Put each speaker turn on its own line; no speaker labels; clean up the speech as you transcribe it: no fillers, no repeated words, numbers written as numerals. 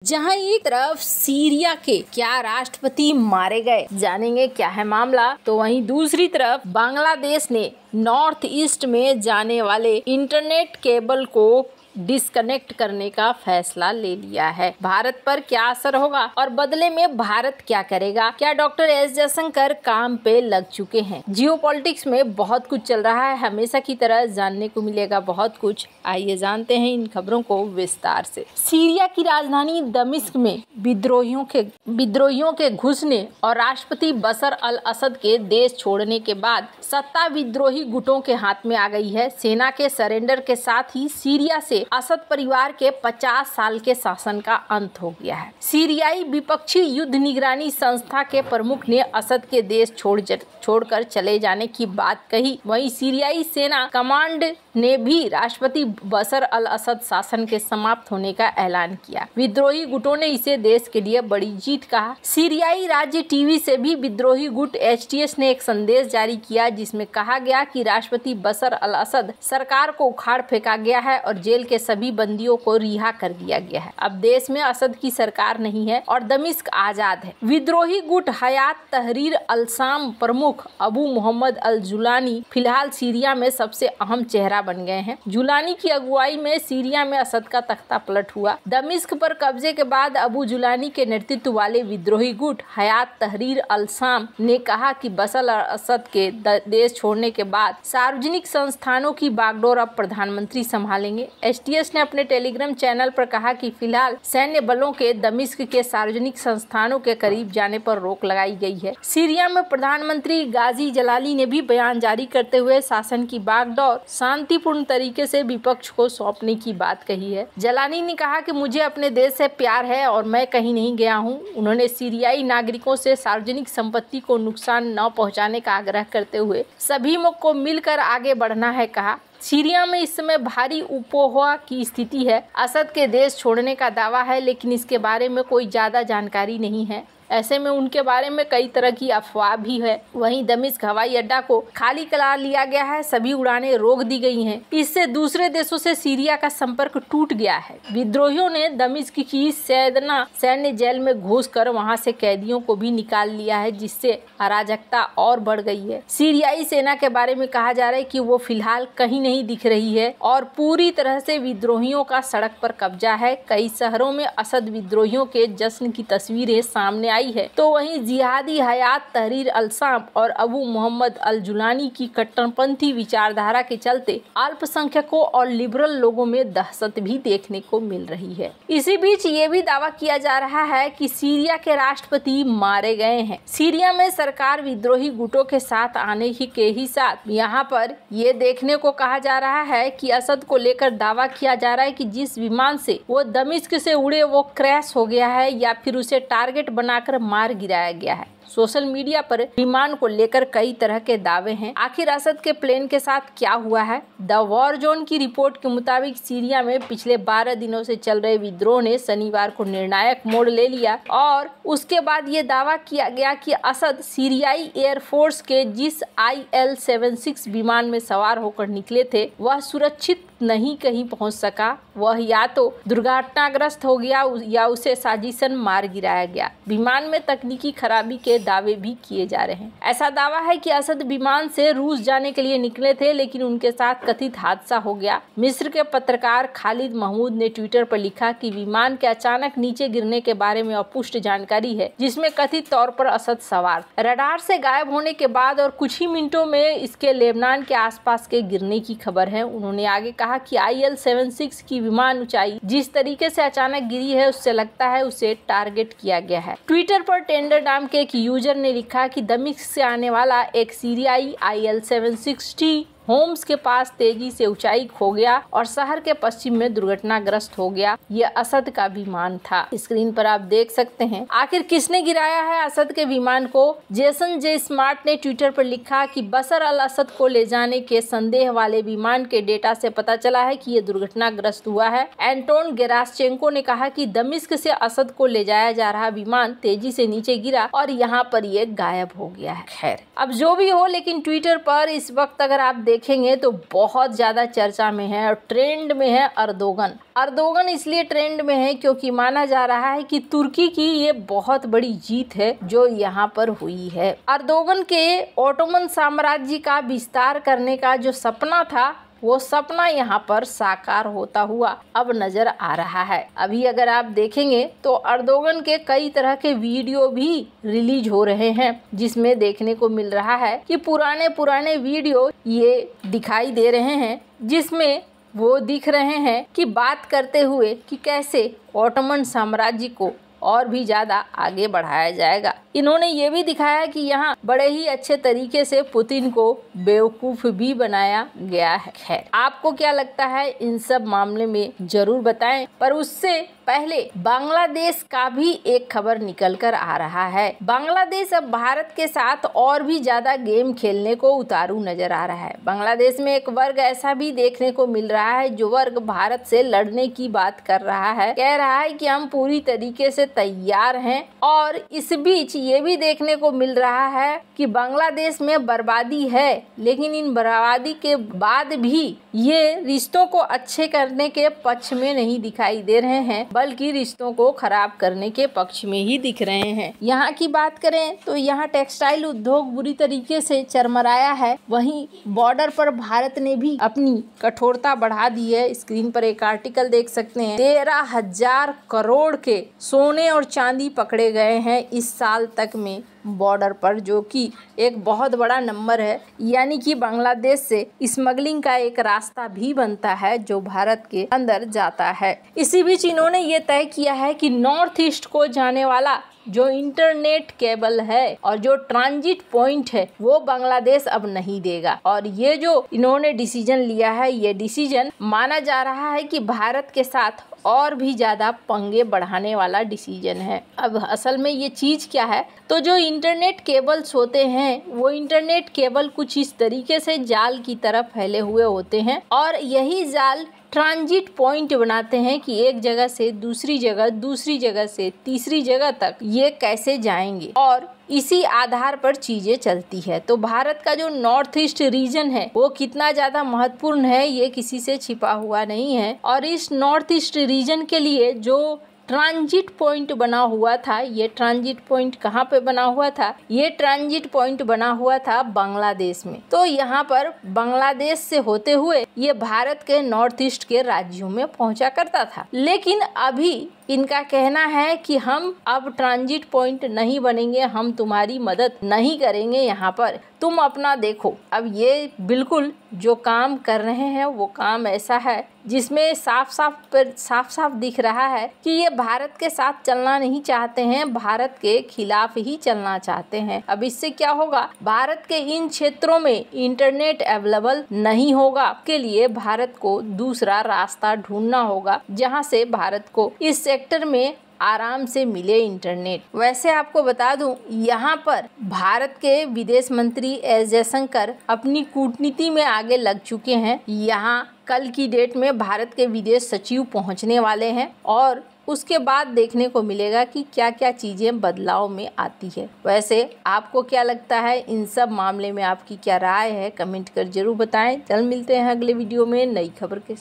जहां एक तरफ सीरिया के क्या राष्ट्रपति मारे गए, जानेंगे क्या है मामला, तो वहीं दूसरी तरफ बांग्लादेश ने नॉर्थ ईस्ट में जाने वाले इंटरनेट केबल को डिस्कनेक्ट करने का फैसला ले लिया है। भारत पर क्या असर होगा और बदले में भारत क्या करेगा? क्या डॉक्टर एस जयशंकर काम पे लग चुके हैं? जियोपॉलिटिक्स में बहुत कुछ चल रहा है, हमेशा की तरह जानने को मिलेगा बहुत कुछ। आइए जानते हैं इन खबरों को विस्तार से। सीरिया की राजधानी दमिश्क में विद्रोहियों के घुसने और राष्ट्रपति बशर अल असद के देश छोड़ने के बाद सत्ता विद्रोही गुटों के हाथ में आ गई है। सेना के सरेंडर के साथ ही सीरिया से असद परिवार के 50 साल के शासन का अंत हो गया है। सीरियाई विपक्षी युद्ध निगरानी संस्था के प्रमुख ने असद के देश छोड़कर चले जाने की बात कही। वहीं सीरियाई सेना कमांड ने भी राष्ट्रपति बशर अल असद शासन के समाप्त होने का ऐलान किया। विद्रोही गुटों ने इसे देश के लिए बड़ी जीत कहा। सीरियाई राज्य टीवी से भी विद्रोही गुट एचटीएस ने एक संदेश जारी किया, जिसमें कहा गया कि राष्ट्रपति बशर अल असद सरकार को उखाड़ फेंका गया है और जेल के सभी बंदियों को रिहा कर दिया गया है। अब देश में असद की सरकार नहीं है और दमिश्क आजाद है। विद्रोही गुट हयात तहरीर अल शाम प्रमुख अबू मोहम्मद अल जुलानी फिलहाल सीरिया में सबसे अहम चेहरा बन गए हैं। जुलानी की अगुवाई में सीरिया में असद का तख्ता पलट हुआ। दमिश्क पर कब्जे के बाद अबू जुलानी के नेतृत्व वाले विद्रोही गुट हयात तहरीर अल शाम ने कहा कि बशर अल असद के देश छोड़ने के बाद सार्वजनिक संस्थानों की बागडोर अब प्रधानमंत्री संभालेंगे। एचटीएस ने अपने टेलीग्राम चैनल पर कहा कि फिलहाल सैन्य बलों के दमिश्क के सार्वजनिक संस्थानों के करीब जाने पर रोक लगाई गई है। सीरिया में प्रधानमंत्री गाजी जलाली ने भी बयान जारी करते हुए शासन की बागडोर शांतिपूर्ण तरीके से विपक्ष को सौंपने की बात कही है। जलाली ने कहा कि मुझे अपने देश से प्यार है और मैं कहीं नहीं गया हूँ। उन्होंने सीरियाई नागरिकों से सार्वजनिक संपत्ति को नुकसान न पहुँचाने का आग्रह करते हुए सभी को मिलकर आगे बढ़ना है कहा। सीरिया में इस समय भारी उपोहा की स्थिति है। असद के देश छोड़ने का दावा है, लेकिन इसके बारे में कोई ज्यादा जानकारी नहीं है। ऐसे में उनके बारे में कई तरह की अफवाह भी है। वहीं दमिश्क हवाई अड्डा को खाली करा लिया गया है, सभी उड़ानें रोक दी गई हैं। इससे दूसरे देशों से सीरिया का संपर्क टूट गया है। विद्रोहियों ने दमिश्क की सैदना सैन्य जेल में घुसकर वहां से कैदियों को भी निकाल लिया है, जिससे अराजकता और बढ़ गई है। सीरियाई सेना के बारे में कहा जा रहा है कि वो फिलहाल कहीं नहीं दिख रही है और पूरी तरह से विद्रोहियों का सड़क पर कब्जा है। कई शहरों में असद विद्रोहियों के जश्न की तस्वीरें सामने है। तो वहीं जिहादी हयात तहरीर अल शाम और अबू मोहम्मद अल जुलानी की कट्टरपंथी विचारधारा के चलते अल्पसंख्यकों और लिबरल लोगों में दहशत भी देखने को मिल रही है। इसी बीच ये भी दावा किया जा रहा है कि सीरिया के राष्ट्रपति मारे गए हैं। सीरिया में सरकार विद्रोही गुटों के साथ आने के ही साथ यहाँ पर ये देखने को कहा जा रहा है कि असद को लेकर दावा किया जा रहा है कि जिस विमान से वो दमिश्क से उड़े वो क्रैश हो गया है या फिर उसे टारगेट बनाकर मार गिराया गया है। सोशल मीडिया पर विमान को लेकर कई तरह के दावे हैं। आखिर असद के प्लेन के साथ क्या हुआ है? द वॉर जोन की रिपोर्ट के मुताबिक सीरिया में पिछले 12 दिनों से चल रहे विद्रोह ने शनिवार को निर्णायक मोड़ ले लिया और उसके बाद ये दावा किया गया कि असद सीरियाई एयरफोर्स के जिस IL-76 विमान में सवार होकर निकले थे वह सुरक्षित नहीं कहीं पहुंच सका। वह या तो दुर्घटनाग्रस्त हो गया या उसे साजिशन मार गिराया गया। विमान में तकनीकी खराबी के दावे भी किए जा रहे हैं। ऐसा दावा है कि असद विमान से रूस जाने के लिए निकले थे, लेकिन उनके साथ कथित हादसा हो गया। मिस्र के पत्रकार खालिद महमूद ने ट्विटर पर लिखा कि विमान के अचानक नीचे गिरने के बारे में अपुष्ट जानकारी है, जिसमें कथित तौर पर असद सवार रडार से गायब होने के बाद और कुछ ही मिनटों में इसके लेबनान के आसपास के गिरने की खबर है। उन्होंने आगे कहा कि IL-76 की विमान ऊंचाई जिस तरीके से अचानक गिरी है उससे लगता है उसे टारगेट किया गया है। ट्विटर पर टेंडर नाम के एक यूजर ने लिखा कि दमिश्क से आने वाला एक सीरियाई IL-76T होम्स के पास तेजी से ऊंचाई खो गया और शहर के पश्चिम में दुर्घटनाग्रस्त हो गया। ये असद का विमान था। स्क्रीन पर आप देख सकते हैं। आखिर किसने गिराया है असद के विमान को? जेसन जे स्मार्ट ने ट्विटर पर लिखा कि बशर अल असद को ले जाने के संदेह वाले विमान के डेटा से पता चला है कि ये दुर्घटनाग्रस्त हुआ है। एंटोन गेराश्चेंको ने कहा कि दमिश्क से असद को ले जाया जा रहा विमान तेजी से नीचे गिरा और यहाँ पर ये गायब हो गया है। खैर, अब जो भी हो, लेकिन ट्विटर पर इस वक्त अगर आप देख देखेंगे तो बहुत ज्यादा चर्चा में है और ट्रेंड में है अर्दोगन। अर्दोगन इसलिए ट्रेंड में है क्योंकि माना जा रहा है कि तुर्की की ये बहुत बड़ी जीत है जो यहाँ पर हुई है। अर्दोगन के ओटोमन साम्राज्य का विस्तार करने का जो सपना था वो सपना यहाँ पर साकार होता हुआ अब नजर आ रहा है। अभी अगर आप देखेंगे तो अर्दोगन के कई तरह के वीडियो भी रिलीज हो रहे हैं, जिसमें देखने को मिल रहा है कि पुराने वीडियो ये दिखाई दे रहे हैं, जिसमें वो दिख रहे हैं कि बात करते हुए कि कैसे ओटोमन साम्राज्य को और भी ज्यादा आगे बढ़ाया जाएगा। इन्होंने ये भी दिखाया कि यहाँ बड़े ही अच्छे तरीके से पुतिन को बेवकूफ भी बनाया गया है। खैर, आपको क्या लगता है इन सब मामले में जरूर बताएं। पर उससे पहले बांग्लादेश का भी एक खबर निकल कर आ रहा है। बांग्लादेश अब भारत के साथ और भी ज्यादा गेम खेलने को उतारू नजर आ रहा है। बांग्लादेश में एक वर्ग ऐसा भी देखने को मिल रहा है जो वर्ग भारत से लड़ने की बात कर रहा है, कह रहा है कि हम पूरी तरीके से तैयार हैं। और इस बीच ये भी देखने को मिल रहा है कि बांग्लादेश में बर्बादी है, लेकिन इन बर्बादी के बाद भी ये रिश्तों को अच्छे करने के पक्ष में नहीं दिखाई दे रहे हैं, बल्कि रिश्तों को खराब करने के पक्ष में ही दिख रहे हैं। यहाँ की बात करें तो यहाँ टेक्सटाइल उद्योग बुरी तरीके से चरमराया है। वहीं बॉर्डर पर भारत ने भी अपनी कठोरता बढ़ा दी है। स्क्रीन पर एक आर्टिकल देख सकते हैं, 13,000 करोड़ के सोने और चांदी पकड़े गए हैं इस साल तक में बॉर्डर पर, जो कि एक बहुत बड़ा नंबर है। यानी कि बांग्लादेश से स्मगलिंग का एक रास्ता भी बनता है जो भारत के अंदर जाता है। इसी बीच इन्होंने ये तय किया है कि नॉर्थ ईस्ट को जाने वाला जो इंटरनेट केबल है और जो ट्रांजिट पॉइंट है वो बांग्लादेश अब नहीं देगा। और ये जो इन्होंने डिसीजन लिया है, ये डिसीजन माना जा रहा है कि भारत के साथ और भी ज्यादा पंगे बढ़ाने वाला डिसीजन है। अब असल में ये चीज क्या है, तो जो इंटरनेट केबल्स होते हैं वो इंटरनेट केबल कुछ इस तरीके से जाल की तरफ फैले हुए होते हैं और यही जाल ट्रांजिट पॉइंट बनाते हैं कि एक जगह से दूसरी जगह से तीसरी जगह तक ये कैसे जाएंगे, और इसी आधार पर चीजें चलती है। तो भारत का जो नॉर्थ ईस्ट रीजन है वो कितना ज्यादा महत्वपूर्ण है ये किसी से छिपा हुआ नहीं है। और इस नॉर्थ ईस्ट रीजन के लिए जो ट्रांजिट पॉइंट बना हुआ था, ये ट्रांजिट पॉइंट कहाँ पे बना हुआ था, ये ट्रांजिट पॉइंट बना हुआ था बांग्लादेश में। तो यहाँ पर बांग्लादेश से होते हुए ये भारत के नॉर्थ ईस्ट के राज्यों में पहुंचा करता था। लेकिन अभी इनका कहना है कि हम अब ट्रांजिट पॉइंट नहीं बनेंगे, हम तुम्हारी मदद नहीं करेंगे, यहाँ पर तुम अपना देखो। अब ये बिल्कुल जो काम कर रहे हैं वो काम ऐसा है जिसमें साफ साफ दिख रहा है कि ये भारत के साथ चलना नहीं चाहते हैं, भारत के खिलाफ ही चलना चाहते हैं। अब इससे क्या होगा, भारत के इन क्षेत्रों में इंटरनेट अवेलेबल नहीं होगा, के लिए भारत को दूसरा रास्ता ढूंढना होगा जहां से भारत को इस सेक्टर में आराम से मिले इंटरनेट। वैसे आपको बता दूं, यहाँ पर भारत के विदेश मंत्री एस जयशंकर अपनी कूटनीति में आगे लग चुके हैं। यहाँ कल की डेट में भारत के विदेश सचिव पहुँचने वाले हैं और उसके बाद देखने को मिलेगा कि क्या क्या चीजें बदलाव में आती है। वैसे आपको क्या लगता है, इन सब मामले में आपकी क्या राय है, कमेंट कर जरूर बताएं। चल मिलते हैं अगले वीडियो में नई खबर के